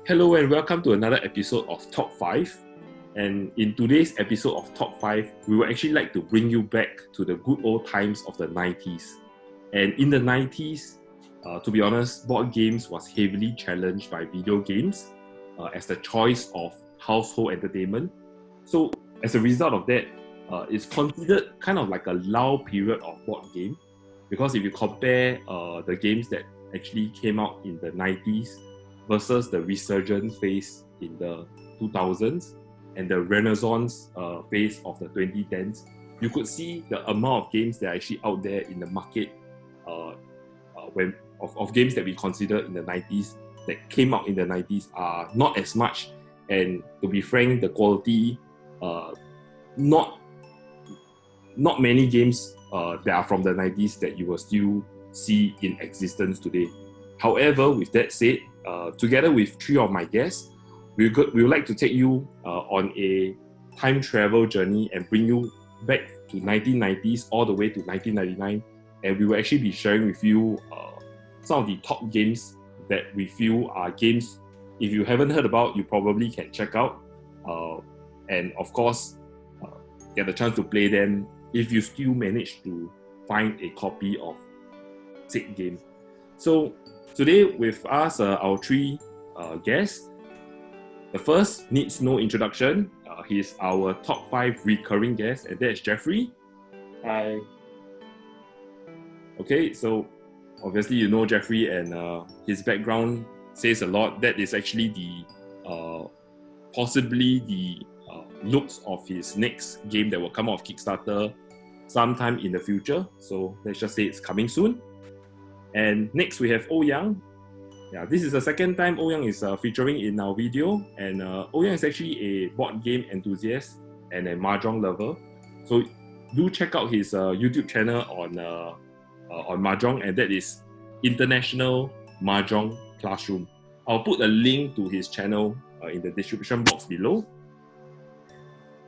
Hello and welcome to another episode of Top 5. And in today's episode of Top 5, we would actually like to bring you back to the good old times of the 90s. And in the 90s, to be honest, board games was heavily challenged by video games as the choice of household entertainment. So as a result of that, it's considered kind of like a lull period of board game, because if you compare the games that actually came out in the 90s versus the resurgence phase in the 2000s and the renaissance phase of the 2010s, you could see the amount of games that are actually out there in the market of games that we consider in the 90s that came out in the 90s are not as much. And to be frank, the quality, not many games that are from the 90s that you will still see in existence today. However, with that said, together with three of my guests, we would like to take you on a time travel journey and bring you back to 1990s all the way to 1999, and we will actually be sharing with you some of the top games that we feel are games, if you haven't heard about, you probably can check out, and of course get the chance to play them if you still manage to find a copy of said game. So today with us, our three guests. The first needs no introduction. He's our top 5 recurring guest, and that is Geoffrey. Hi. Okay, so obviously you know Geoffrey, and his background says a lot. That is actually the possibly the looks of his next game that will come out of Kickstarter sometime in the future. So let's just say it's coming soon. And next we have Ouyang. Yeah, this is the second time Ouyang is featuring in our video, and Ouyang is actually a board game enthusiast and a mahjong lover. So do check out his YouTube channel on mahjong, and that is International Mahjong Classroom. I'll put a link to his channel in the description box below.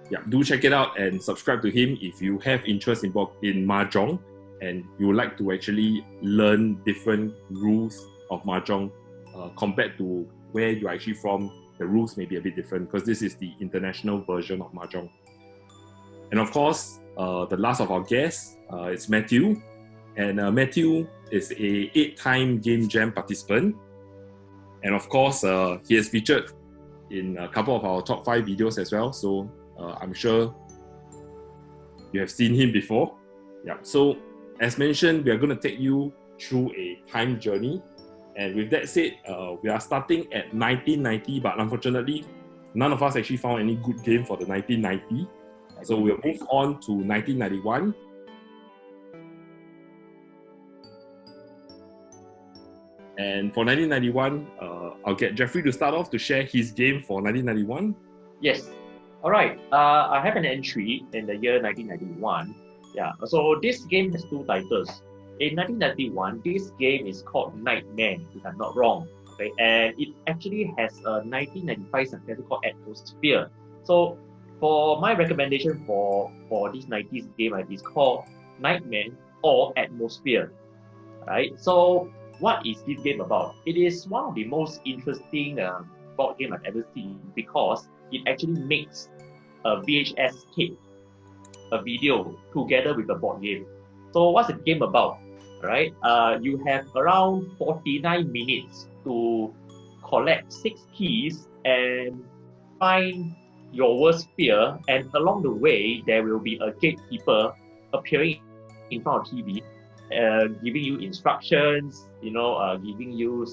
Yeah, do check it out and subscribe to him if you have interest in mahjong and you would like to actually learn different rules of mahjong compared to where you're actually from. The rules may be a bit different because this is the international version of mahjong. And of course, the last of our guests is Matthew, and Matthew is a 8-time Game Jam participant, and of course he has featured in a couple of our top 5 videos as well, so I'm sure you have seen him before. Yeah, so as mentioned, we are going to take you through a time journey. And with that said, we are starting at 1990, but unfortunately, none of us actually found any good game for the 1990. So we'll move on to 1991. And for 1991, I'll get Geoffrey to start off to share his game for 1991. Yes. All right. I have an entry in the year 1991. Yeah. So this game has 2 titles. In 1991, this game is called Nightman, if I'm not wrong. Okay, and it actually has a 1995 successor called Atmosphere. So for my recommendation for this 90s game, right, is called Nightman or Atmosphere. Right. So what is this game about? It is one of the most interesting board game I've ever seen, because it actually makes a VHS tape, a video, together with the board game. So what's the game about? Right? You have around 49 minutes to collect 6 keys and find your worst fear, and along the way there will be a gatekeeper appearing in front of TV, giving you instructions, giving you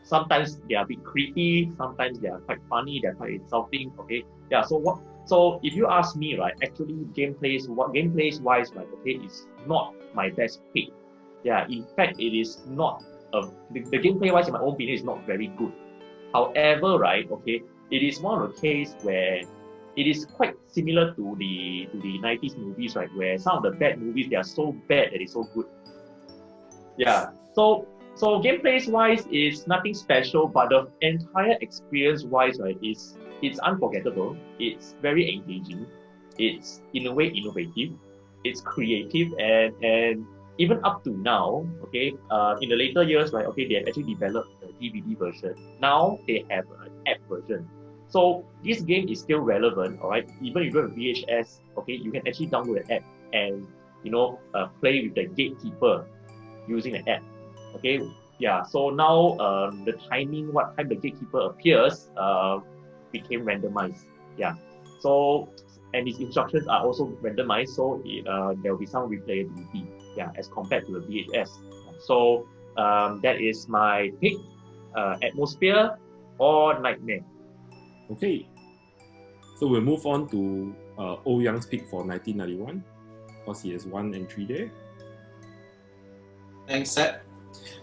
sometimes they are a bit creepy, sometimes they are quite funny, they're quite insulting. Okay, yeah. So if you ask me, right, actually gameplays wise, right, okay, it's not my best pick. Yeah, in fact, it is not the gameplay wise, in my own opinion, is not very good. However, right, okay, it is one of the case where it is quite similar to the 90s movies, right, where some of the bad movies, they are so bad that it's so good. Yeah. So gameplays wise is nothing special, but the entire experience wise, right, it's unforgettable. It's very engaging. It's in a way innovative. It's creative, and even up to now, okay, in the later years, right, okay, they have actually developed the DVD version. Now they have an app version. So this game is still relevant, all right? Even if you have VHS, okay, you can actually download the app and play with the gatekeeper using the app. Okay, yeah. So now the timing, what time the gatekeeper appears, became randomized. Yeah. So and its instructions are also randomized, so there will be some replayability. Yeah, as compared to the VHS. So that is my pick: Atmosphere or Nightmare. Okay, so we'll move on to Ouyang's pick for 1991, because he has one entry there. Thanks, Seth.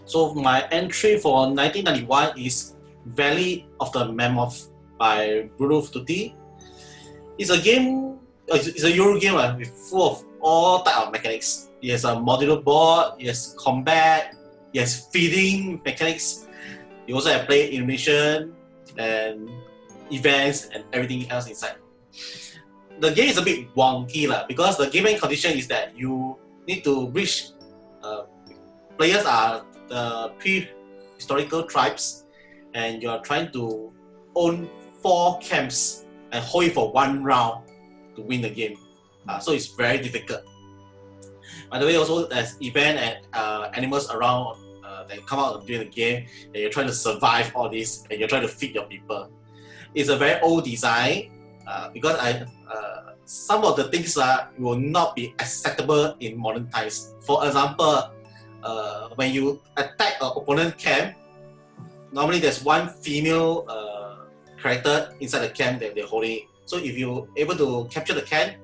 So my entry for 1991 is Valley of the Mammoth by Bruno Tutti. It's a game, it's a Euro game with full of all type of mechanics. It has a modular board, it has combat, it has feeding mechanics. You also have play elimination and events and everything else inside. The game is a bit wonky because the gaming condition is that you need to reach. Players are the prehistorical tribes, and you are trying to own 4 camps and hold it for 1 round to win the game. So it's very difficult. By the way, also there's event and animals around that come out during the game, and you're trying to survive all this, and you're trying to feed your people. It's a very old design because some of the things will not be acceptable in modern times. For example, when you attack an opponent camp, normally there's one female character inside the camp that they're holding. So if you're able to capture the camp,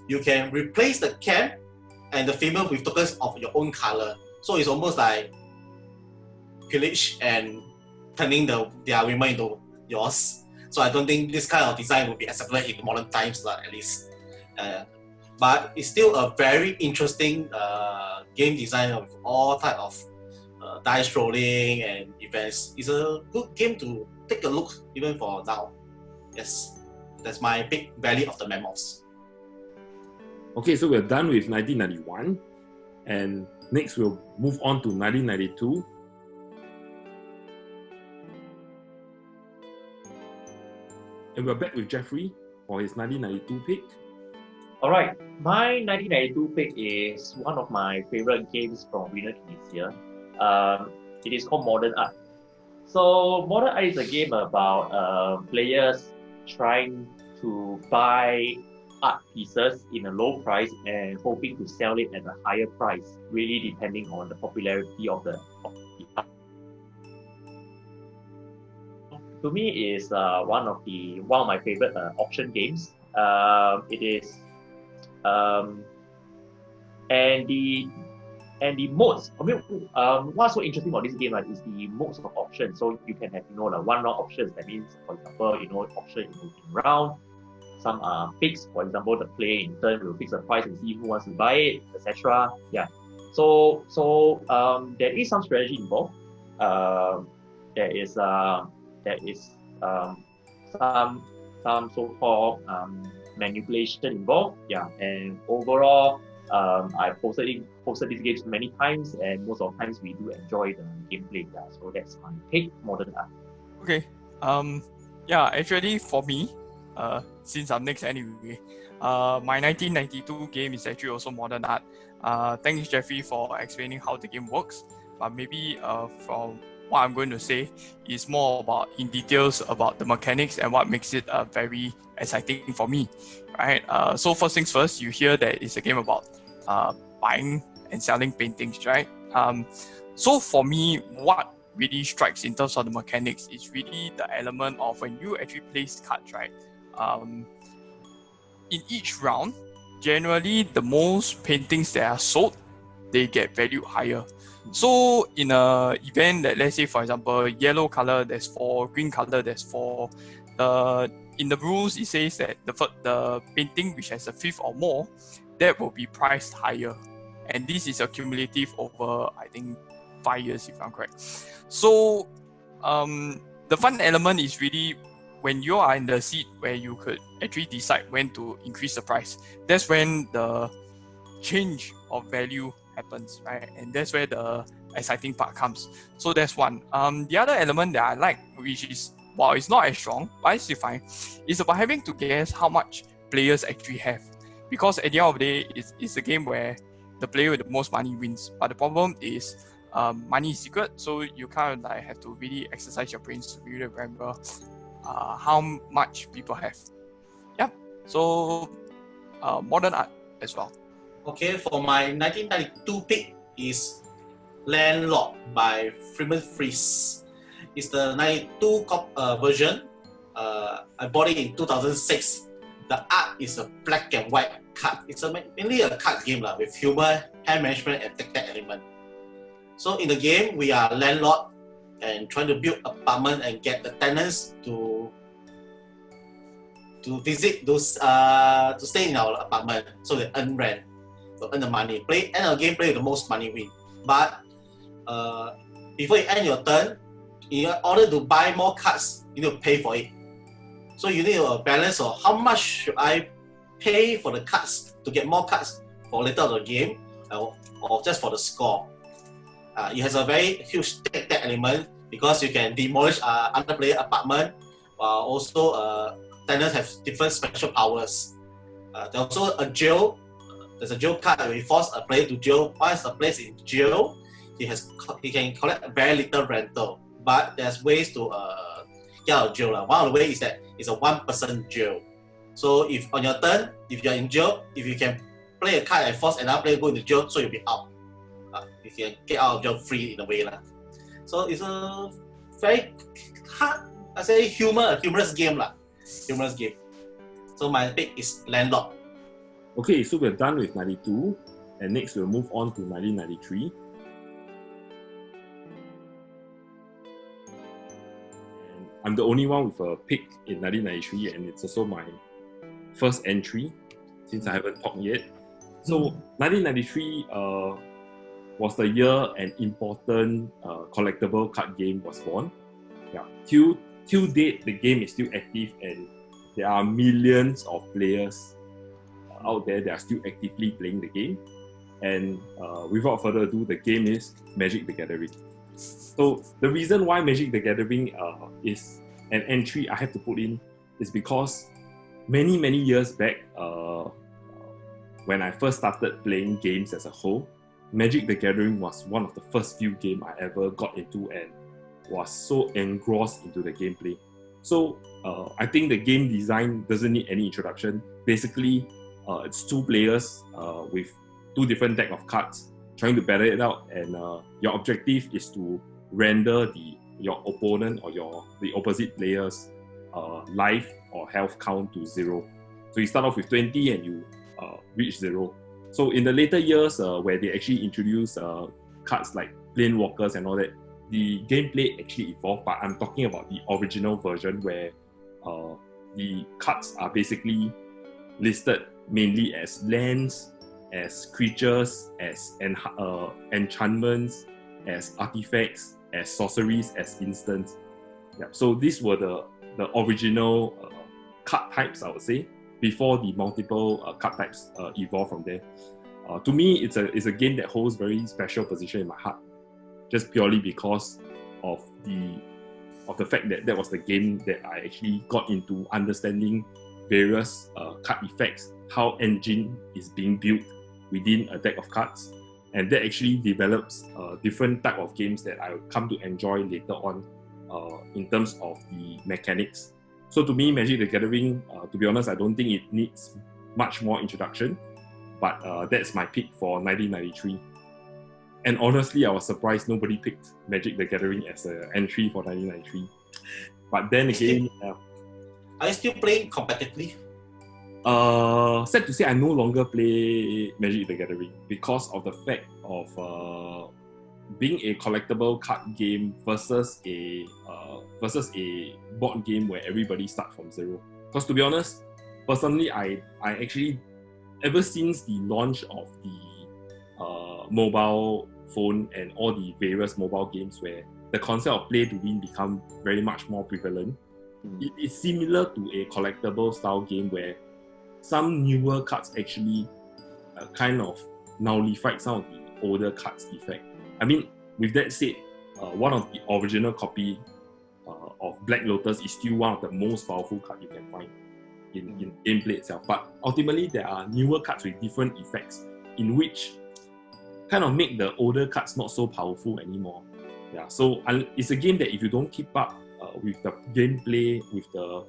you can replace the camp and the female with tokens of your own color. So it's almost like pillage and turning their women into yours. So I don't think this kind of design will be acceptable in modern times, at least. But it's still a very interesting game design with all type of dice rolling and events. It's a good game to take a look even for now. Yes, that's my pick, Valley of the Mammoths. Okay, so we're done with 1991, and next we'll move on to 1992. And we're back with Geoffrey for his 1992 pick. All right, my 1992 pick is one of my favorite games from Winner Tunisia. It is called Modern Art. So Modern Art is a game about players trying to buy art pieces in a low price and hoping to sell it at a higher price, really depending on the popularity of the art. To me, is one of my favorite auction games. It is, and the modes. I mean, what's so interesting about this game is the modes of auction. So you can have one round auctions. That means, for example, auction in round. Some are fixed. For example, the player in turn will fix the price and see who wants to buy it, etc. Yeah. So there is some strategy involved. There is some so-called manipulation involved. Yeah. And overall, I posted these games many times, and most of the times we do enjoy the gameplay. Yeah. So that's my pick, Modern Art. Okay. Yeah. Actually, for me, since I'm next anyway, my 1992 game is actually also Modern Art. Thanks, Geoffrey, for explaining how the game works. But maybe from what I'm going to say is more about in details about the mechanics and what makes it very exciting for me, right? So first things first, you hear that it's a game about buying and selling paintings, right? So for me, what really strikes in terms of the mechanics is really the element of when you actually place cards, right? In each round, generally the most paintings that are sold, they get valued higher. So in a event that, let's say for example, yellow color there's 4, green color there's 4. In the rules it says that the painting which has a 5th or more, that will be priced higher, and this is accumulative over I think 5 years if I'm correct. So the fun element is really when you are in the seat where you could actually decide when to increase the price. That's when the change of value happens, right? And that's where the exciting part comes. So that's one. The other element that I like, which is, while it's not as strong, but I still find, is about having to guess how much players actually have. Because at the end of the day, it's a game where the player with the most money wins. But the problem is, money is secret, so you kind of like have to really exercise your brains to really remember how much people have. Yeah. So modern art as well. Okay, for my 1992 pick is Landlord by Freeman Fries. It's the 92 version. I bought it in 2006. The art is a black and white card. It's mainly a card game with humor, hand management, and tactic element. So in the game, we are landlord and trying to build apartment and get the tenants to visit those to stay in our apartment, so they earn rent, to earn the money. End of the game, play with the most money win. But before you end your turn, in order to buy more cards, you need to pay for it. So you need a balance of how much should I pay for the cards to get more cards for later of the game, or just for the score. It has a very huge tactic element because you can demolish other player apartment, while also tenants have different special powers. There's also a jail. There's a jail card that will force a player to jail. Once a player is in jail, he can collect very little rental. But there's ways to get out of jail. One of the ways is that it's a one-person jail. So if on your turn, if you're in jail, if you can play a card and force another player to go into jail, so you'll be out. You can get out of jail free in a way. So it's a very hard, I say humorous game. Humorous game. So my pick is Landlord. Okay, so we're done with 92, and next we'll move on to 1993. And I'm the only one with a pick in 1993, and it's also my first entry since I haven't talked yet. So 1993 was the year an important collectible card game was born. Yeah, till date, the game is still active, and there are millions of players out there that are still actively playing the game. And without further ado, the game is Magic the Gathering. So the reason why Magic the Gathering is an entry I have to put in is because many years back, when I first started playing games as a whole, Magic the Gathering was one of the first few games I ever got into and was so engrossed into the gameplay. So I think the game design doesn't need any introduction. Basically, it's two players with two different deck of cards trying to battle it out, and your objective is to render your opponent or the opposite player's life or health count to 0. So you start off with 20 and you reach 0. So in the later years, where they actually introduce cards like Planewalkers and all that, the gameplay actually evolved. But I'm talking about the original version where the cards are basically listed mainly as lands, as creatures, as enchantments, as artifacts, as sorceries, as instants. Yeah. So these were the original card types, I would say, before the multiple card types evolved from there. To me, it's a game that holds very special position in my heart, just purely because of the fact that was the game that I actually got into understanding various card effects, how engine is being built within a deck of cards, and that actually develops different type of games that I will come to enjoy later on in terms of the mechanics. So to me, Magic the Gathering, to be honest, I don't think it needs much more introduction, but that's my pick for 1993. And honestly, I was surprised nobody picked Magic the Gathering as an entry for 1993. But then again... Are you still playing competitively? Sad to say, I no longer play Magic the Gathering because of the fact of being a collectible card game versus a board game where everybody starts from 0. Because to be honest, personally, I actually, ever since the launch of the mobile phone and all the various mobile games where the concept of play to win become very much more prevalent, it is similar to a collectible style game where some newer cards actually kind of nullified some of the older cards' effect. I mean, with that said, one of the original copy of Black Lotus is still one of the most powerful cards you can find in gameplay itself. But ultimately, there are newer cards with different effects in which kind of make the older cards not so powerful anymore. Yeah, so it's a game that if you don't keep up with the gameplay, with the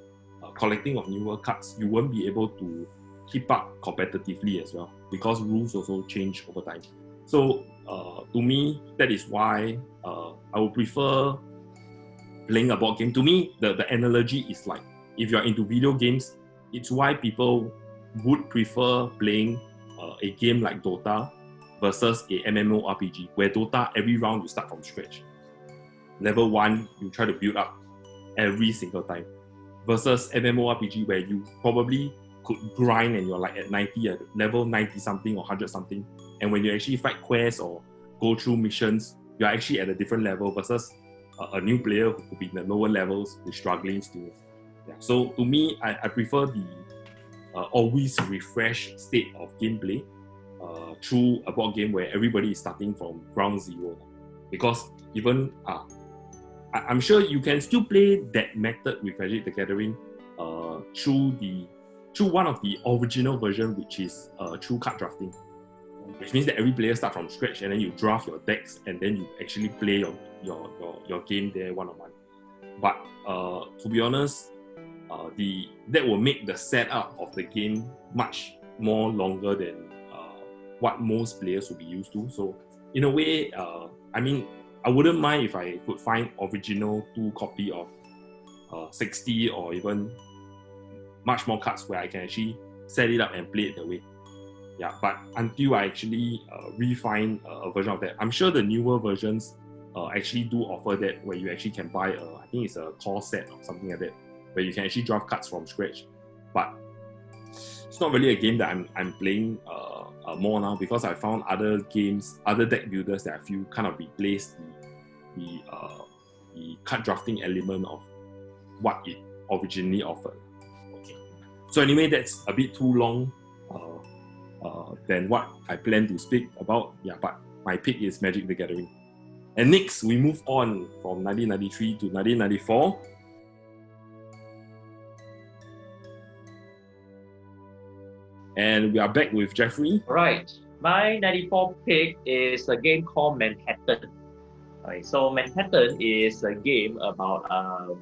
collecting of newer cards, you won't be able to keep up competitively as well, because rules also change over time. So to me, that is why I would prefer playing a board game. To me, the analogy is like, if you're into video games, it's why people would prefer playing a game like Dota versus a MMORPG, where Dota, every round you start from scratch. Level 1, you try to build up every single time. Versus MMORPG, where you probably could grind and you're like at 90, at level 90 something or 100 something. And when you actually fight quests or go through missions, you're actually at a different level versus a new player who could be in the lower levels who's struggling still. Yeah. So to me, I prefer the always refreshed state of gameplay through a board game where everybody is starting from ground zero. Because even I'm sure you can still play that method with Magic the Gathering through one of the original version, which is through card drafting, which means that every player start from scratch and then you draft your decks and then you actually play your game there one-on-one. But to be honest, that will make the setup of the game much more longer than what most players will be used to. So in a way, I wouldn't mind if I could find original 2 copy of 60 or even much more cards where I can actually set it up and play it that way. Yeah, but until I actually refine a version of that, I'm sure the newer versions actually do offer that, where you actually can buy I think it's a core set or something like that, where you can actually draft cards from scratch. But it's not really a game that I'm playing more now, because I found other games, other deck builders that I feel kind of replaced the card drafting element of what it originally offered. Okay. So anyway, that's a bit too long than what I plan to speak about. Yeah, but my pick is Magic the Gathering. And next, we move on from 1993 to 1994. And we are back with Geoffrey. Right. My 94 pick is a game called Manhattan. Right. So Manhattan is a game about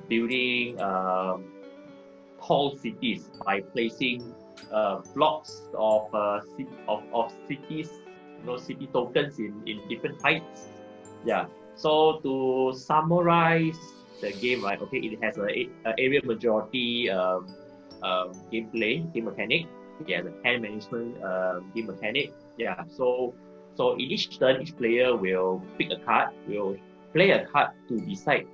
building tall cities by placing blocks of cities, city tokens in different heights. Yeah. So to summarize the game, right? Okay, it has a area majority gameplay, game mechanic. Yeah, the hand management game mechanic. Yeah, so in each turn, each player will pick a card, will play a card to decide,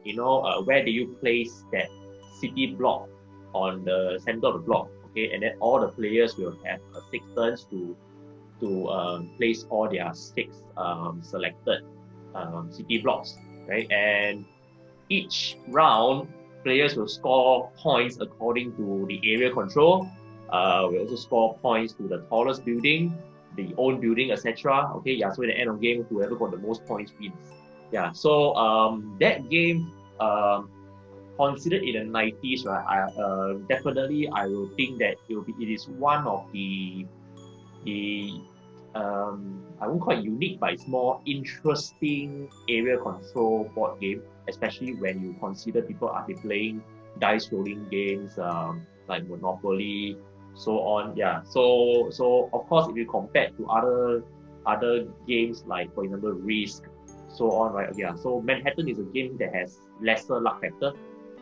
where do you place that city block on the center of the block. Okay, and then all the players will have 6 turns to place all their 6 selected city blocks, right? And each round, players will score points according to the area control. We also score points to the tallest building, the own building, etc. Okay, yeah. So at the end of the game, whoever got the most points wins. Yeah. So that game, considered in the 90s, right? Definitely, I will think that it is one of the I won't call it unique, but it's more interesting area control board game, especially when you consider people are playing dice rolling games like Monopoly, so on. Yeah. So of course, if you compare to other games like, for example, Risk, so on, right? Yeah. So Manhattan is a game that has lesser luck factor.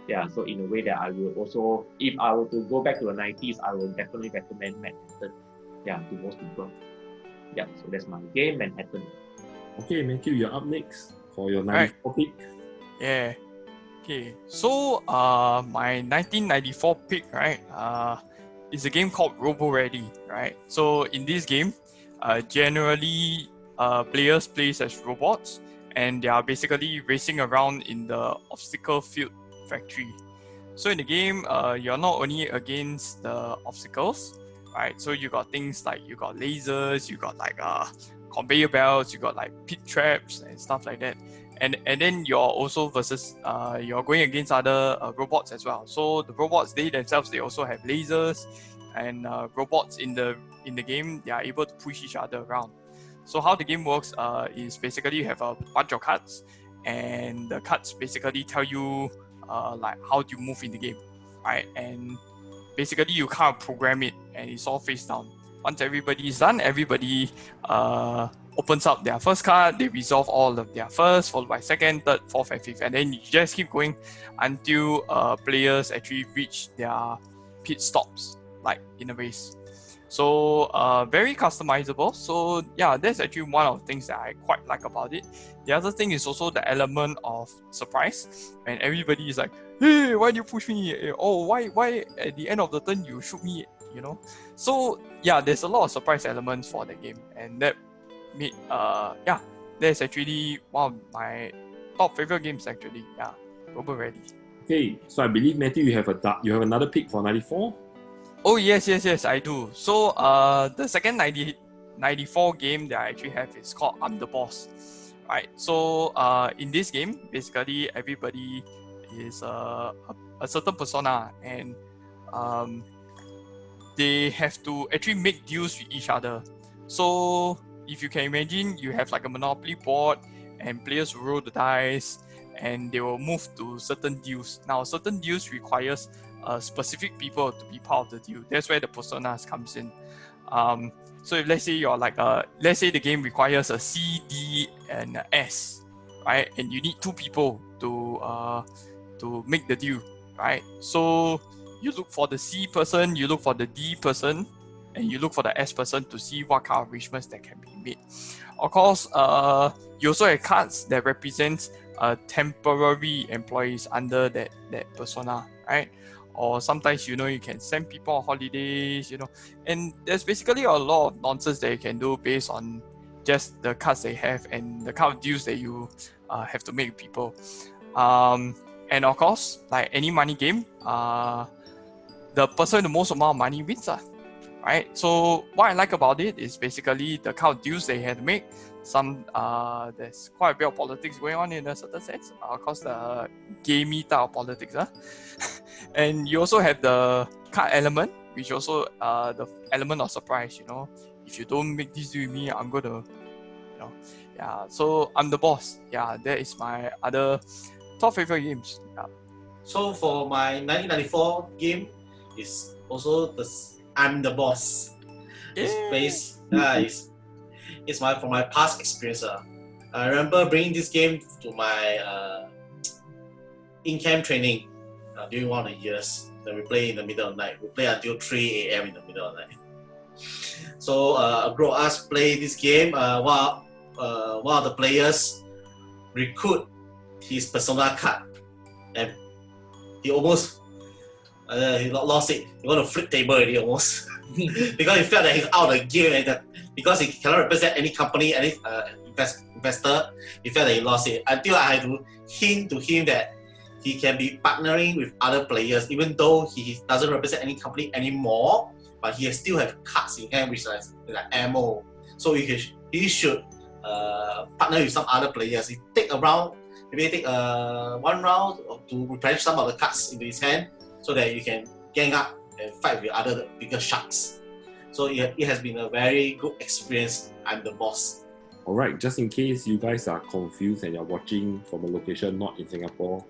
Yeah. So in a way that I will also, if I were to go back to the 90s, I will definitely recommend Manhattan. Yeah, to most people. Yeah. So that's my game, Manhattan. Okay, Matthew, you're up next for your 94 pick. Yeah. Okay. So my 1994 pick, right? Is a game called Robo Ready, right? So in this game, generally players play as robots, and they are basically racing around in the obstacle field factory. So in the game, you're not only against the obstacles, right? So you got things like, you got lasers, you got like conveyor belts, you got like pit traps and stuff like that. And then you're also versus you're going against other robots as well. So the robots, they themselves, they also have lasers, and robots in the game, they are able to push each other around. So how the game works is basically you have a bunch of cards, and the cards basically tell you like how do you move in the game, right? And basically you can't program it, and it's all face down. Once everybody is done, everybody opens up their first card, they resolve all of their first, followed by second, third, fourth, and fifth, and then you just keep going until players actually reach their pit stops, like in a race. So very customizable. So yeah, that's actually one of the things that I quite like about it. The other thing is also the element of surprise, and everybody is like, hey, why do you push me? Oh, why at the end of the turn you shoot me? You know. So yeah, there's a lot of surprise elements for the game, and that made that's actually one of my top favorite games actually. Yeah, Global Ready. Okay, so I believe Matthew, you have another pick for 94. Oh yes, I do. So the second 94 game that I actually have is called I'm the Boss. Right. So in this game, basically everybody is a certain persona, and they have to actually make deals with each other. So if you can imagine, you have like a Monopoly board, and players will roll the dice, and they will move to certain deals. Now, certain deals requires specific people to be part of the deal. That's where the personas comes in. So if let's say you're like let's say the game requires a C, D, and a S, right? And you need 2 people to make the deal, right? So you look for the C person, you look for the D person, and you look for the S person to see what kind of arrangements that can be made. Of course, you also have cards that represents temporary employees under that persona, right? Or sometimes, you can send people on holidays, and there's basically a lot of nonsense that you can do based on just the cards they have and the kind of deals that you have to make with people. And of course, like any money game, the person with the most amount of money wins, right? So what I like about it is basically the kind of deals they had to make. Some there's quite a bit of politics going on in a certain sense, of course the gamey type of politics, and you also have the card element, which also the element of surprise. If you don't make this deal with me, I'm gonna, so I'm the boss. Yeah, that is my other top favorite games. Yeah. So for my 1994 game, is also I'm the Boss. It's based from my past experience. I remember bringing this game to my in-camp training during one of the years. Then we play in the middle of the night. We play until 3 a.m. in the middle of the night. So a group of us play this game while one of the players recruit his persona card, and he almost he lost it. He want to flip table already almost because he felt that he's out of the game, and that because he cannot represent any company, any investor, he felt that he lost it. Until I had to hint to him that he can be partnering with other players, even though he doesn't represent any company anymore, but he still have cards in hand which is like ammo. So he should partner with some other players. He take a round, maybe take one round to replenish some of the cards into his hand, so that you can gang up and fight with other bigger sharks. So it has been a very good experience. I'm the Boss. Alright, just in case you guys are confused and you're watching from a location not in Singapore,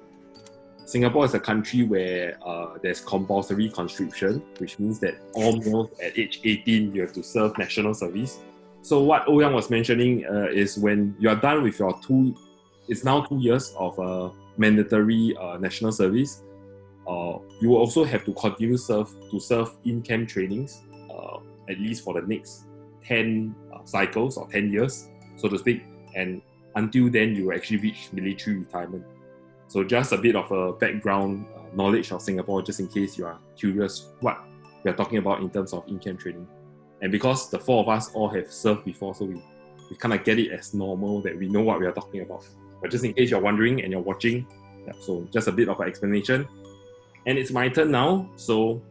Singapore is a country where there's compulsory conscription, which means that all males at age 18, you have to serve national service. So what Ouyang was mentioning is when you are done with your it's now 2 years of mandatory national service, you will also have to continue to serve in-camp trainings, at least for the next 10 cycles or 10 years, so to speak, and until then you will actually reach military retirement. So just a bit of a background knowledge of Singapore, just in case you are curious what we are talking about in terms of in-camp training. And because the 4 of us all have served before, so we kind of get it as normal that we know what we are talking about. But just in case you're wondering and you're watching, so just a bit of an explanation. And it's my turn now. So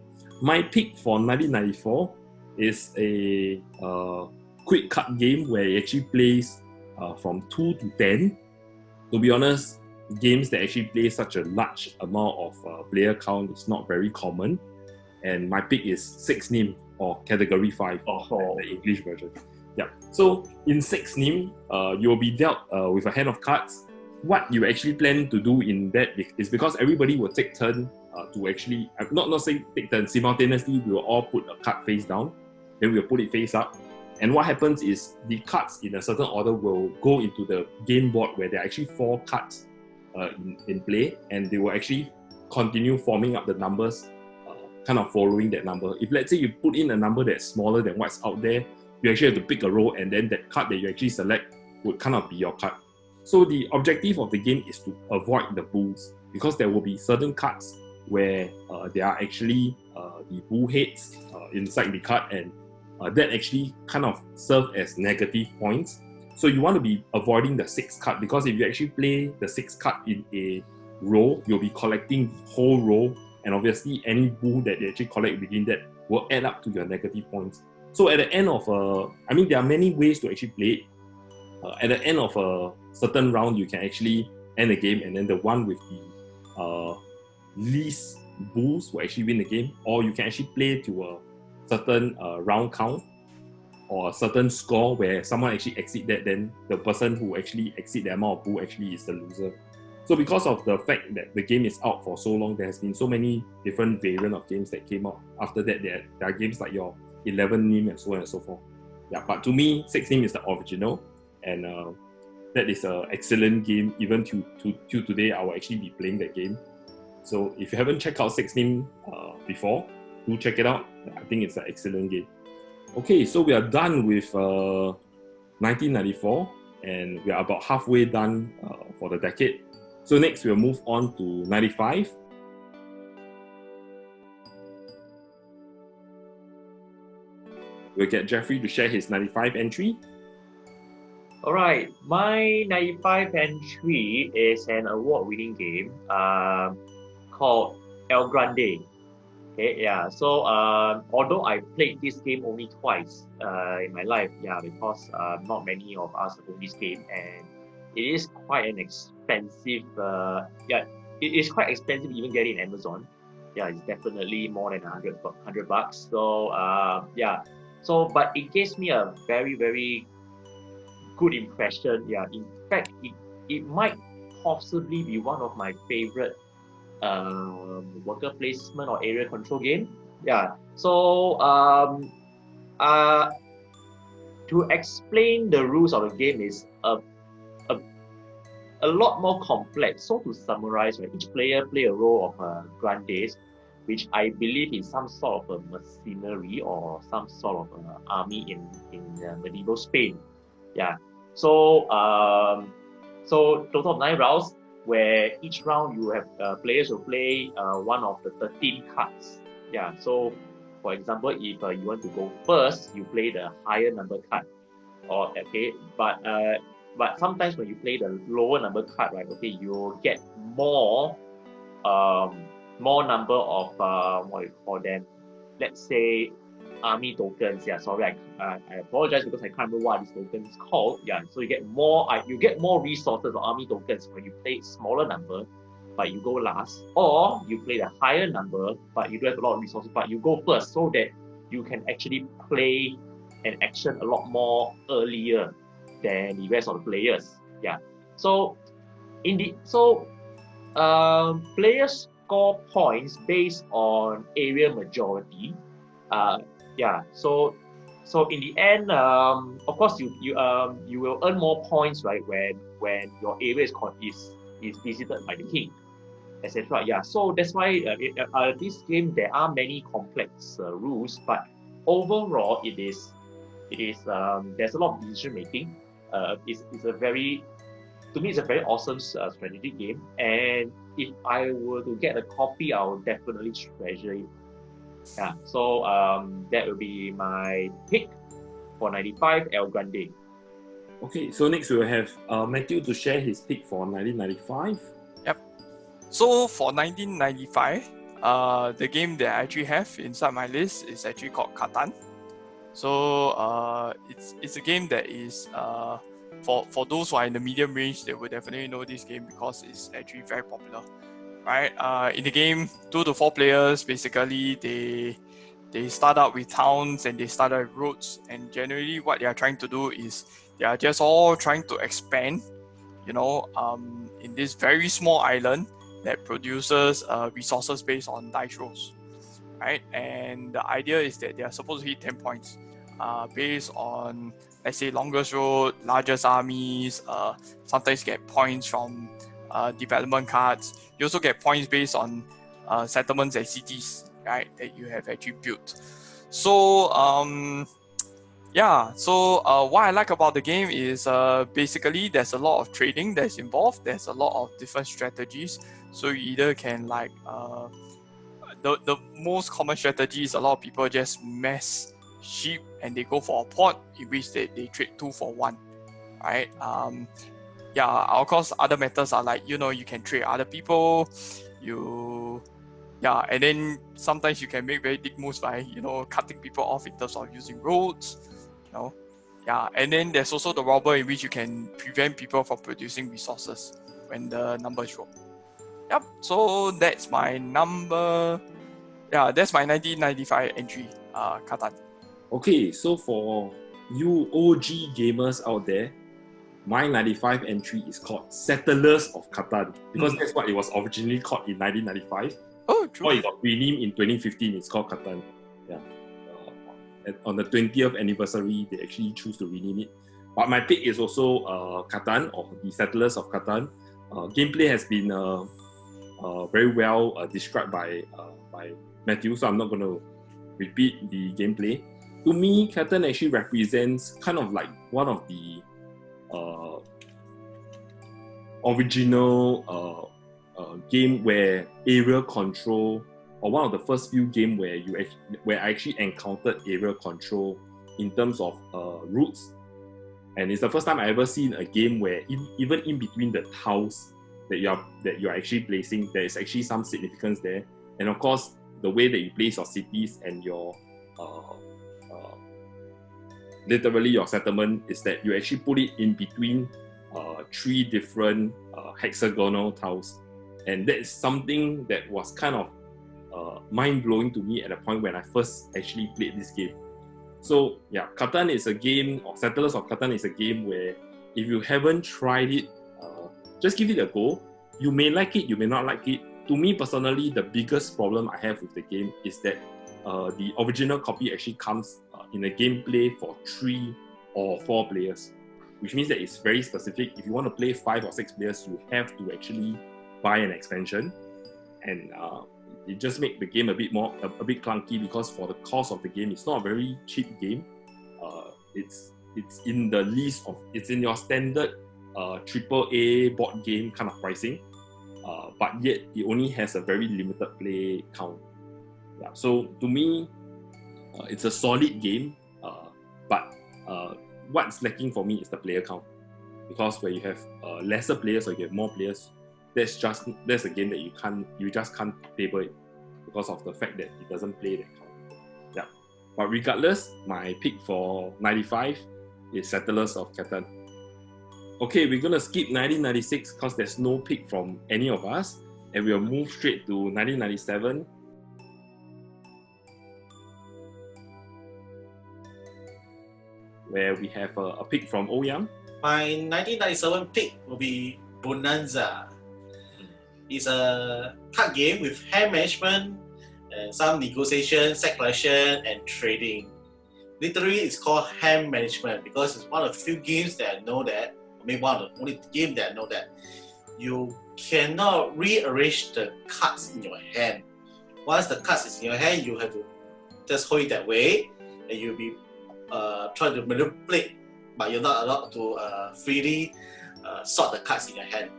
my pick for 1994 is a quick card game where it actually plays from 2 to 10. To be honest, games that actually play such a large amount of player count is not very common. And my pick is 6 Nim or Category 5, the English version. Yeah. So in 6 Nim, you'll be dealt with a hand of cards. What you actually plan to do in that is because everybody will take turn to actually, not saying take turn, simultaneously we will all put a card face down, then we'll put it face up. And what happens is the cards in a certain order will go into the game board where there are actually 4 cards in play, and they will actually continue forming up the numbers, kind of following that number. If let's say you put in a number that's smaller than what's out there, you actually have to pick a row, and then that card that you actually select would kind of be your card. So the objective of the game is to avoid the bulls, because there will be certain cards where there are actually the bull heads inside the card, and that actually kind of serve as negative points. So you want to be avoiding the 6 card, because if you actually play the 6 card in a row, you'll be collecting the whole row, and obviously any bull that you actually collect within that will add up to your negative points. So at the end of there are many ways to actually play it. At the end of a certain round, you can actually end the game, and then the one with the least bulls will actually win the game. Or you can actually play to a certain round count or a certain score where someone actually exceed that, then the person who actually exceed the amount of bull actually is the loser. So because of the fact that the game is out for so long, there has been so many different variant of games that came out. After that, there are games like your 11 Nim and so on and so forth. Yeah, but to me, 6 Nim is the original, and that is an excellent game. Even to today, I will actually be playing that game. So if you haven't checked out 6 Nim before, do check it out. I think it's an excellent game. Okay, so we are done with 1994, and we are about halfway done for the decade. So next we'll move on to 95. We'll get Geoffrey to share his 95 entry. Alright, my 95 entry is an award-winning game called El Grande. Okay, yeah. So although I played this game only twice in my life, because not many of us own this game, and it is quite an expensive. It is quite expensive even getting it on Amazon. Yeah, it's definitely more than $100. So but it gives me a very, very good impression. Yeah, in fact, it might possibly be one of my favorite worker placement or area control game. Yeah. So to explain the rules of the game is a lot more complex. So to summarize, right, each player play a role of grandes, which I believe is some sort of a mercenary or some sort of army in medieval Spain. Yeah. So so total of 9 rounds, where each round you have players will play one of the 13 cards. Yeah. So for example, if you want to go first, you play the higher number card. Or okay, but sometimes when you play the lower number card, right? Okay, you get more number of what you call them. Let's say army tokens. Yeah, sorry, I apologize because I can't remember what this token is called. Yeah, so you get more resources or army tokens when you play smaller number, but you go last, or you play the higher number, but you don't have a lot of resources, but you go first, so that you can actually play an action a lot more earlier than the rest of the players. Yeah. So players score points based on area majority. So in the end, of course, you will earn more points, right, when your area is visited by the king, etc. Yeah. So that's why this game there are many complex rules, but overall there's a lot of decision making. It's a very awesome strategic game, and if I were to get a copy, I would definitely treasure it. Yeah, so that will be my pick for 95 El Grande. Okay, so next we'll have Matthew to share his pick for 1995. Yep. So for 1995, the game that I actually have inside my list is actually called Catan. So it's a game that is for those who are in the medium range, they will definitely know this game because it's actually very popular, right? In the game, 2 to 4 players, basically they start out with towns and they start out with roads, and generally what they are trying to do is they are just all trying to expand, in this very small island that produces resources based on dice rolls, right? And the idea is that they are supposed to hit 10 points based on, let's say, longest road, largest armies. Sometimes you get points from development cards. You also get points based on settlements and cities, right, that you have actually built. So what I like about the game is basically there's a lot of trading that's involved. There's a lot of different strategies. So you either can the most common strategy is a lot of people just mess sheep and they go for a pot in which they trade 2 for 1, right? Of course, other methods are like, you can trade other people, and then sometimes you can make very big moves by, cutting people off in terms of using roads, and then there's also the robber in which you can prevent people from producing resources when the numbers roll. Yep, so that's my number. Yeah, that's my 1995 entry, Catan. Okay, so for you OG gamers out there, my 95 entry is called Settlers of Catan because that's what it was originally called in 1995. Oh, true. Or it got renamed in 2015. It's called Catan. Yeah. On the 20th anniversary, they actually choose to rename it. But my pick is also Catan, or the Settlers of Catan. Gameplay has been very well described by Matthew, so I'm not going to repeat the gameplay. To me, Catan actually represents kind of like one of the original game where area control, or one of the first few games where I actually encountered area control in terms of routes. And it's the first time I ever seen a game where even in between the tiles that you're actually placing, there is actually some significance there. And of course, the way that you place your cities and your literally your settlement is that you actually put it in between 3 different hexagonal tiles. And that is something that was kind of mind-blowing to me at the point when I first actually played this game. So yeah, Catan is a game, or Settlers of Catan is a game where if you haven't tried it, just give it a go. You may like it, you may not like it. To me personally, the biggest problem I have with the game is that the original copy actually comes in a gameplay for 3 or 4 players, which means that it's very specific. If you want to play 5 or 6 players, you have to actually buy an expansion, and it just makes the game a bit clunky because for the cost of the game, it's not a very cheap game. It's in the list of, it's in your standard AAA board game kind of pricing, but yet it only has a very limited play count. Yeah, so to me, it's a solid game, but what's lacking for me is the player count, because where you have lesser players or you have more players, that's a game that you just can't table it because of the fact that it doesn't play that count. Yeah, but regardless, my pick for 95 is Settlers of Catan. Okay, we're gonna skip 1996 because there's no pick from any of us, and we'll move straight to 1997. Where we have a pick from Ouyang. My 1997 pick will be Bonanza. It's a card game with hand management and some negotiation, set collection, and trading. Literally, it's called hand management because it's one of the few games that I know that, maybe one of the only games that I know that you cannot rearrange the cards in your hand. Once the cards is in your hand, you have to just hold it that way, and you'll be trying to manipulate, but you're not allowed to freely sort the cards in your hand.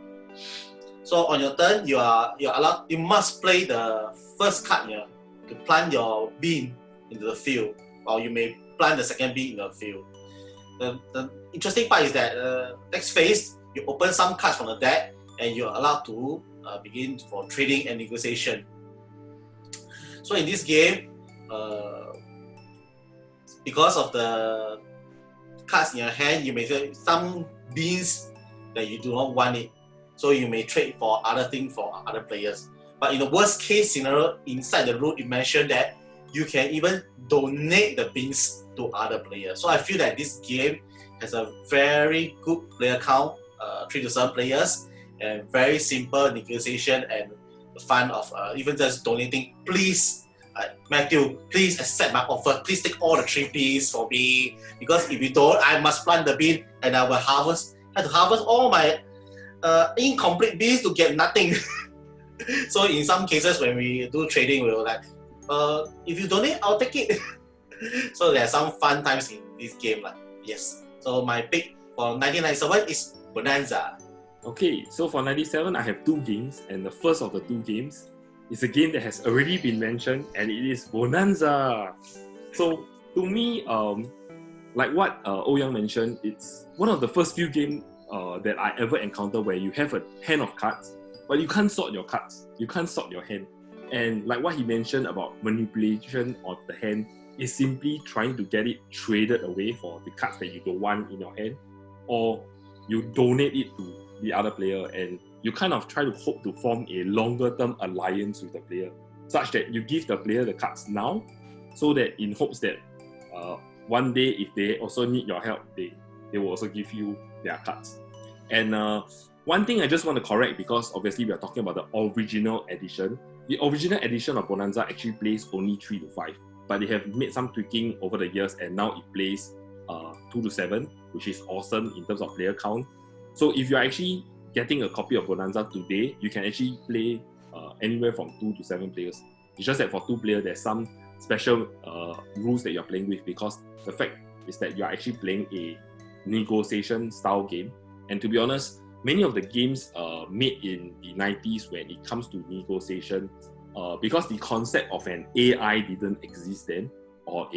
So on your turn, you must play the first card to plant your bean into the field, or you may plant the second bean in the field. The interesting part is that next phase, you open some cards from the deck, and you're allowed to begin for trading and negotiation. So in this game, because of the cards in your hand, you may say some beans that you do not want it. So you may trade for other things for other players. But in the worst case scenario, inside the rule, it mentioned that you can even donate the beans to other players. So I feel that this game has a very good player count, 3 to 7 players, and very simple negotiation and the fun of even just donating. Please, Matthew, please accept my offer. Please take all the 3 beans for me, because if you don't, I must plant the bean and I will have to harvest all my incomplete beans to get nothing. So in some cases when we do trading, we were like, if you donate, I'll take it. So there are some fun times in this game. Yes. So my pick for 1997 is Bonanza. Okay, so for 97, I have 2 games, and the first of the 2 games is a game that has already been mentioned, and it is Bonanza. So to me, like what Ouyang mentioned, it's one of the first few games that I ever encountered where you have a hand of cards, but you can't sort your cards. You can't sort your hand. And like what he mentioned about manipulation of the hand is simply trying to get it traded away for the cards that you don't want in your hand, or you donate it to the other player, and you kind of try to hope to form a longer term alliance with the player, such that you give the player the cards now, so that in hopes that one day if they also need your help, they will also give you their cards. And one thing I just want to correct, because obviously we are talking about the original edition. The original edition of Bonanza actually plays only 3 to 5, but they have made some tweaking over the years, and now it plays 2 to 7, which is awesome in terms of player count. So if you're actually getting a copy of Bonanza today, you can actually play anywhere from 2 to 7 players. It's just that for 2 players, there's some special rules that you're playing with, because the fact is that you're actually playing a negotiation style game. And to be honest, many of the games made in the 90s when it comes to negotiation, because the concept of an AI didn't exist then, or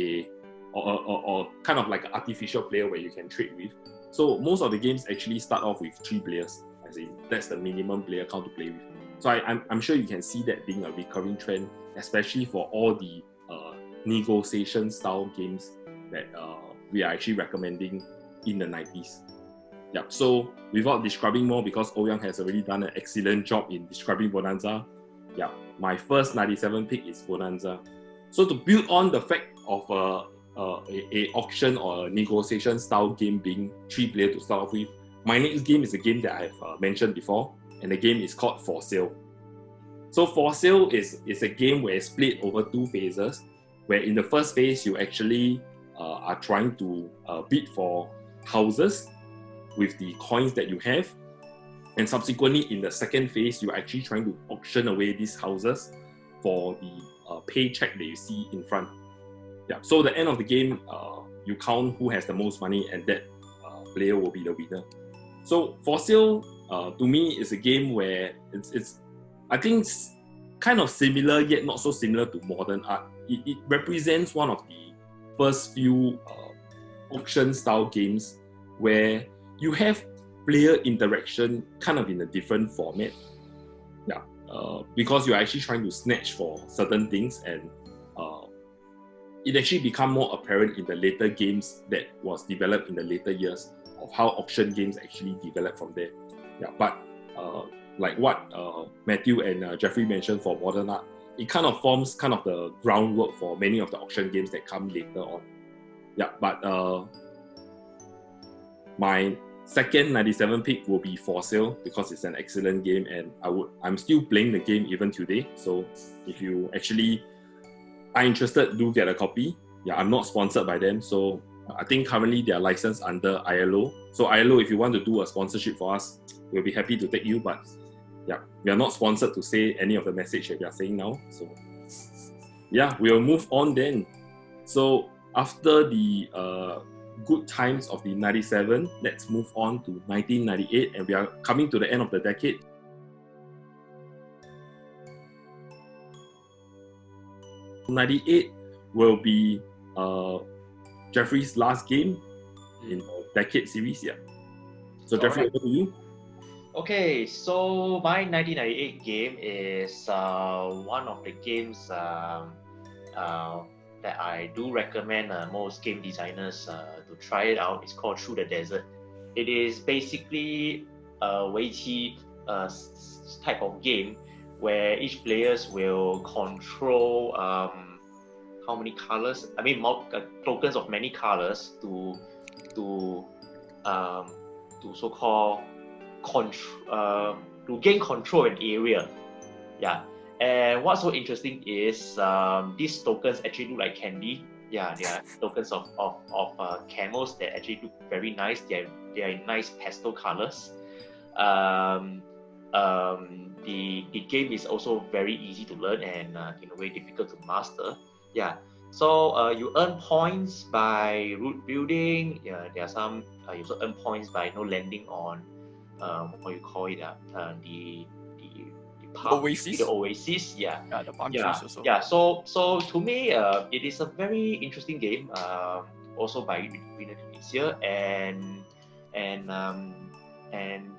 kind of like an artificial player where you can trade with. So most of the games actually start off with 3 players. As in, that's the minimum player count to play with. So I'm sure you can see that being a recurring trend, especially for all the negotiation style games that we are actually recommending in the 90s. Yeah, so without describing more, because Ouyang has already done an excellent job in describing Bonanza, yeah, my first 97 pick is Bonanza. So to build on the fact of a auction or a negotiation style game being 3 players to start off with, my next game is a game that I have mentioned before, and the game is called For Sale. So For Sale is a game where it's split over 2 phases, where in the first phase you actually are trying to bid for houses with the coins that you have, and subsequently in the second phase you're actually trying to auction away these houses for the paycheck that you see in front. Yeah, so at the end of the game, you count who has the most money, and that player will be the winner. So For Sale, to me, is a game where it's I think it's kind of similar yet not so similar to modern art. It represents one of the first few auction style games where you have player interaction kind of in a different format. Yeah, because you're actually trying to snatch for certain things, and it actually become more apparent in the later games that was developed in the later years of how auction games actually developed from there. Yeah, but like what Matthew and Geoffrey mentioned for modern art, it kind of forms kind of the groundwork for many of the auction games that come later on. Yeah, but my second 97 pick will be For Sale, because it's an excellent game, and I'm still playing the game even today. So if you actually are interested, do get a copy. Yeah, I'm not sponsored by them, so I think currently they are licensed under ILO. So ILO, if you want to do a sponsorship for us, we'll be happy to take you. But yeah, we are not sponsored to say any of the message that we are saying now. So yeah, we'll move on then. So after the good times of the 97, let's move on to 1998, and we are coming to the end of the decade. '98 will be Geoffrey's last game in the decade series. Yeah. So Geoffrey, over to you. Okay, so my 1998 game is one of the games that I do recommend most game designers to try it out. It's called Through the Desert. It is basically a Weiqi type of game where each players will control how many colors? I mean, tokens of many colors to so-called to gain control an area. Yeah. And what's so interesting is these tokens actually look like candy. Yeah, they are tokens of camels that actually look very nice. They are in nice pastel colors. The game is also very easy to learn and in a way difficult to master. Yeah. So you earn points by route building. Yeah, there are some. You also earn points by landing on what you call it the Oasis. The oasis, yeah. Yeah, the palm trees also. Yeah, so to me, it is a very interesting game. Also by winner this year, and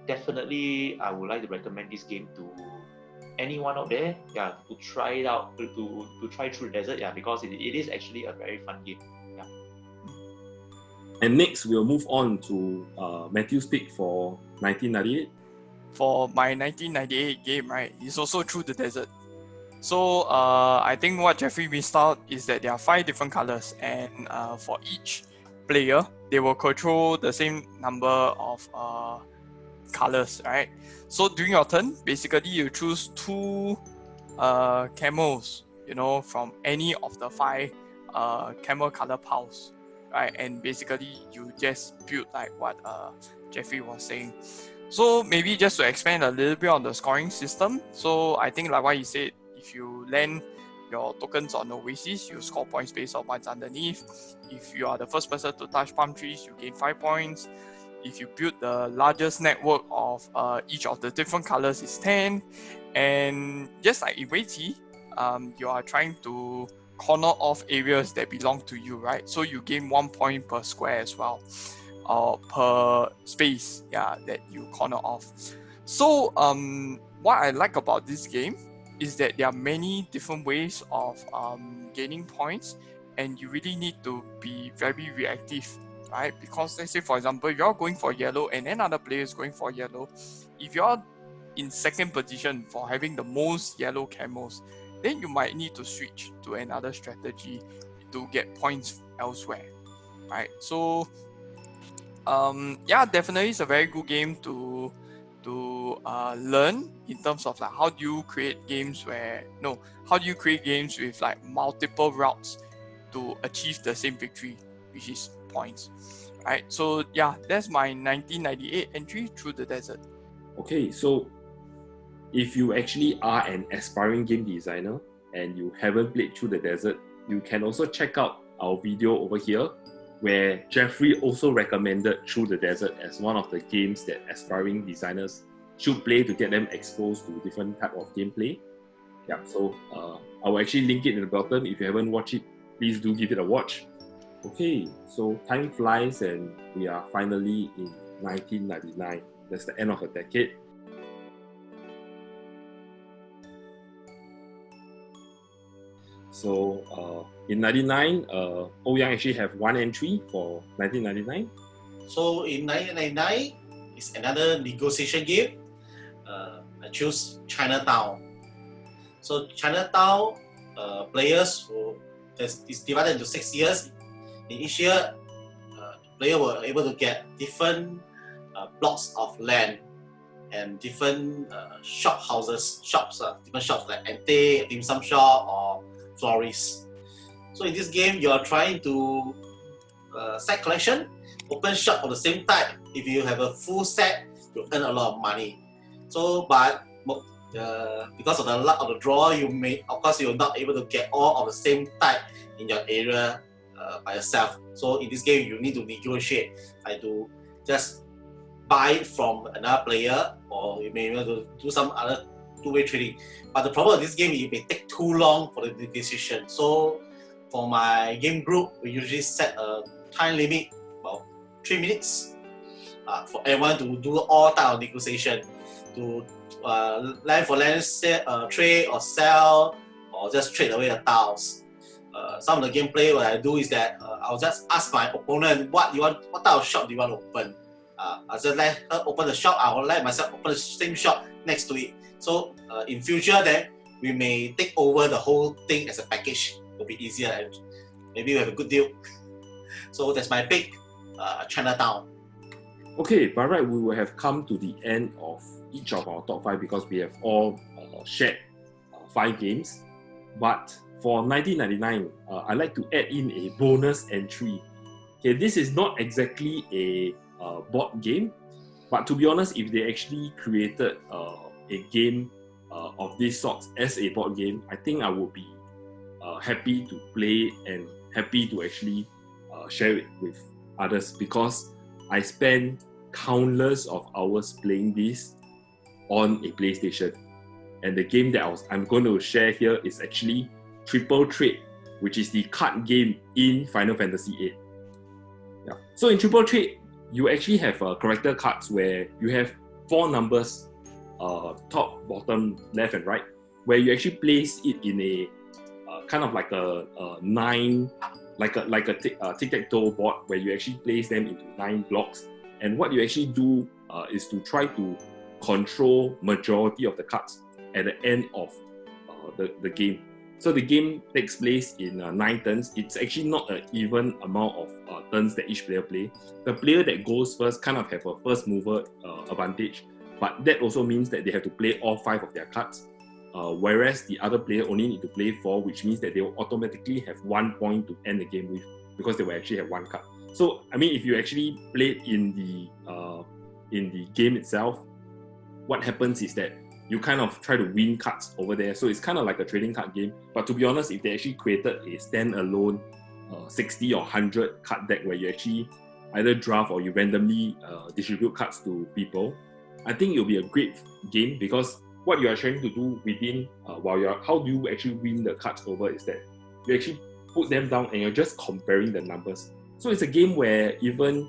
definitely I would like to recommend this game to anyone out there. Yeah, to try it out, to try Through the Desert. Yeah, because it is actually a very fun game. Yeah. And next, we'll move on to Matthew's pick for 1998. For my 1998 game, right, it's also Through the Desert. So I think what Geoffrey missed out is that there are 5 different colors, and for each player, they will control the same number of colors, right? So during your turn, basically you choose 2 camels, from any of the 5 camel color piles, right? And basically you just build like what Geoffrey was saying. So maybe just to expand a little bit on the scoring system. So I think like what he said, if you land your tokens on Oasis, you score points based on what's underneath. If you are the first person to touch palm trees, you gain 5 points. If you build the largest network of each of the different colors is 10. And just like in Weiqi, you are trying to corner off areas that belong to you, right? So you gain 1 point per square as well. Per space, that you corner off. So what I like about this game is that there are many different ways of gaining points, and you really need to be very reactive, right? Because let's say, for example, you're going for yellow and another player is going for yellow. If you're in second position for having the most yellow camels, then you might need to switch to another strategy to get points elsewhere, right? So definitely it's a very good game to learn in terms of like how do you create games with like multiple routes to achieve the same victory, which is points, right? So that's my 1998 entry, Through the Desert. Okay, so if you actually are an aspiring game designer and you haven't played Through the Desert, you can also check out our video over here, where Geoffrey also recommended Through the Desert as one of the games that aspiring designers should play to get them exposed to different type of gameplay. Yeah, so I will actually link it in the bottom. If you haven't watched it, please do give it a watch. Okay, so time flies and we are finally in 1999. That's the end of a decade. So in 99, Ouyang actually have 1 entry for 1999. So in 1999, it's another negotiation game. I choose Chinatown. So Chinatown players is divided into 6 years. In each year, player were able to get different blocks of land and different shops like Ante, dim sum shop, or florist. So in this game, you are trying to set collection, open shop of the same type. If you have a full set, you earn a lot of money. So, but because of the luck of the draw, you're not able to get all of the same type in your area by yourself. So in this game, you need to negotiate, like to just buy it from another player, or you may be able to do some other two-way trading. But the problem with this game, it may take too long for the negotiation. So for my game group, we usually set a time limit, about 3 minutes, for everyone to do all type of negotiation, to land for land, trade or sell, or just trade away the tiles. some of the gameplay, what I do is that I'll just ask my opponent what type of shop do you want to open. I'll just let her open the shop. I will let myself open the same shop next to it. So in future, then we may take over the whole thing as a package. It'll be easier. And maybe we have a good deal. So that's my big Chinatown. Okay, by right, we will have come to the end of each of our top 5 because we have all shared 5 games. But for 1999, I'd like to add in a bonus entry. Okay, this is not exactly a board game, but to be honest, if they actually created a game of this sort as a board game, I think I would be happy to play and happy to actually share it with others, because I spent countless of hours playing this on a PlayStation. And the game that I'm going to share here is actually Triple Trade, which is the card game in Final Fantasy VIII. Yeah. So in Triple Trade, you actually have character cards where you have 4 numbers, top, bottom, left, and right, where you actually place it in a kind of like a 9, like a tic-tac-toe board, where you actually place them into 9 blocks. And what you actually do is to try to control majority of the cards at the end of the game. So the game takes place in 9 turns. It's actually not an even amount of turns that each player play. The player that goes first kind of have a first mover advantage, but that also means that they have to play all 5 of their cards, whereas the other player only need to play 4, which means that they will automatically have 1 point to end the game with, because they will actually have 1 card. So I mean, if you actually play it in the game itself, what happens is that you kind of try to win cards over there. So it's kind of like a trading card game. But to be honest, if they actually created a standalone 60 or 100 card deck where you actually either draft or you randomly distribute cards to people, I think it'll be a great game, because what you are trying to do within how do you actually win the cards over is that you actually put them down and you're just comparing the numbers. So it's a game where even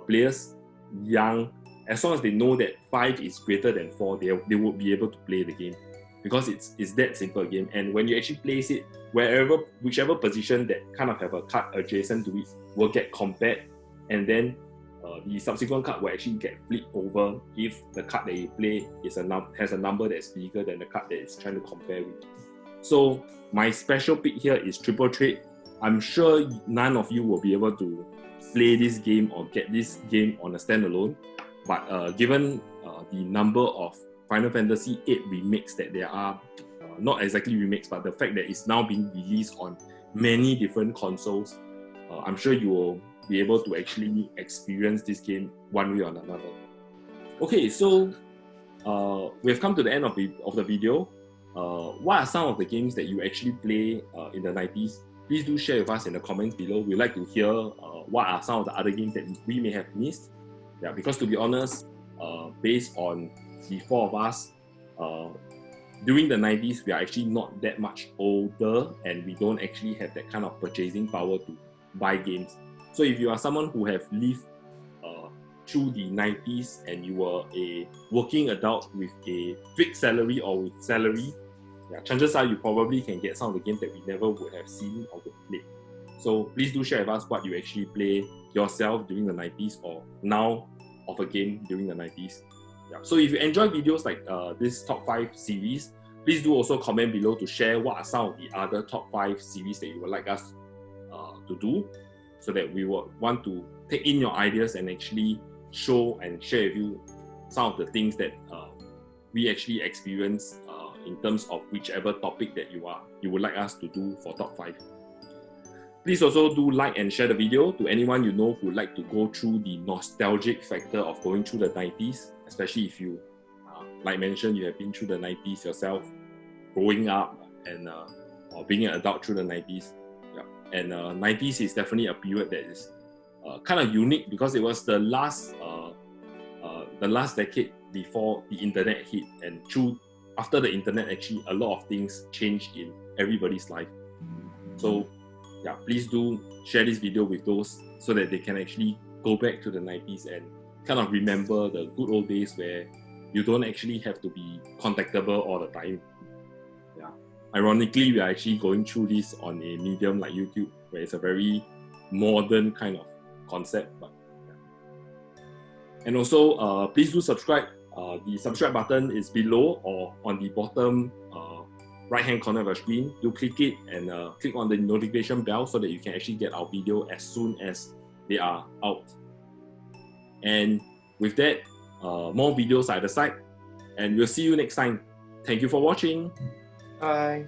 players young, as long as they know that 5 is greater than 4, they will be able to play the game, because it's that simple game. And when you actually place it, whichever position that kind of have a card adjacent to it will get compared, and then the subsequent card will actually get flipped over if the card that you play has a number that's bigger than the card that it's trying to compare with. So my special pick here is Triple Trade. I'm sure none of you will be able to play this game or get this game on a standalone. But given the number of Final Fantasy VIII remakes that there are, not exactly remakes, but the fact that it's now being released on many different consoles, I'm sure you will be able to actually experience this game one way or another. Okay, so we have come to the end of the video. What are some of the games that you actually play in the 90s? Please do share with us in the comments below. We'd like to hear what are some of the other games that we may have missed. Yeah, because to be honest, based on the 4 of us, during the 90s, we are actually not that much older, and we don't actually have that kind of purchasing power to buy games. So if you are someone who have lived through the 90s and you were a working adult with a fixed salary or with salary, yeah, chances are you probably can get some of the games that we never would have seen or would play. So please do share with us what you actually play yourself during the 90s or now of a game during the 90s. Yeah. So if you enjoy videos like this top 5 series, please do also comment below to share what are some of the other top 5 series that you would like us to do, so that we would want to take in your ideas and actually show and share with you some of the things that we actually experience in terms of whichever topic that you would like us to do for top 5. Please also do like and share the video to anyone you know who would like to go through the nostalgic factor of going through the 90s, especially if you, like mentioned, you have been through the 90s yourself, growing up and or being an adult through the 90s. Yeah. And 90s is definitely a period that is kind of unique because it was the last decade before the internet hit, and after the internet, actually a lot of things changed in everybody's life. So yeah, please do share this video with those so that they can actually go back to the 90s and kind of remember the good old days where you don't actually have to be contactable all the time. Yeah. ironically, we are actually going through this on a medium like YouTube, where it's a very modern kind of concept. But and also, please do subscribe. The subscribe button is below or on the bottom right-hand corner of your screen. Do click it and click on the notification bell so that you can actually get our video as soon as they are out. And with that, more videos are at the side, and we'll see you next time. Thank you for watching. Bye.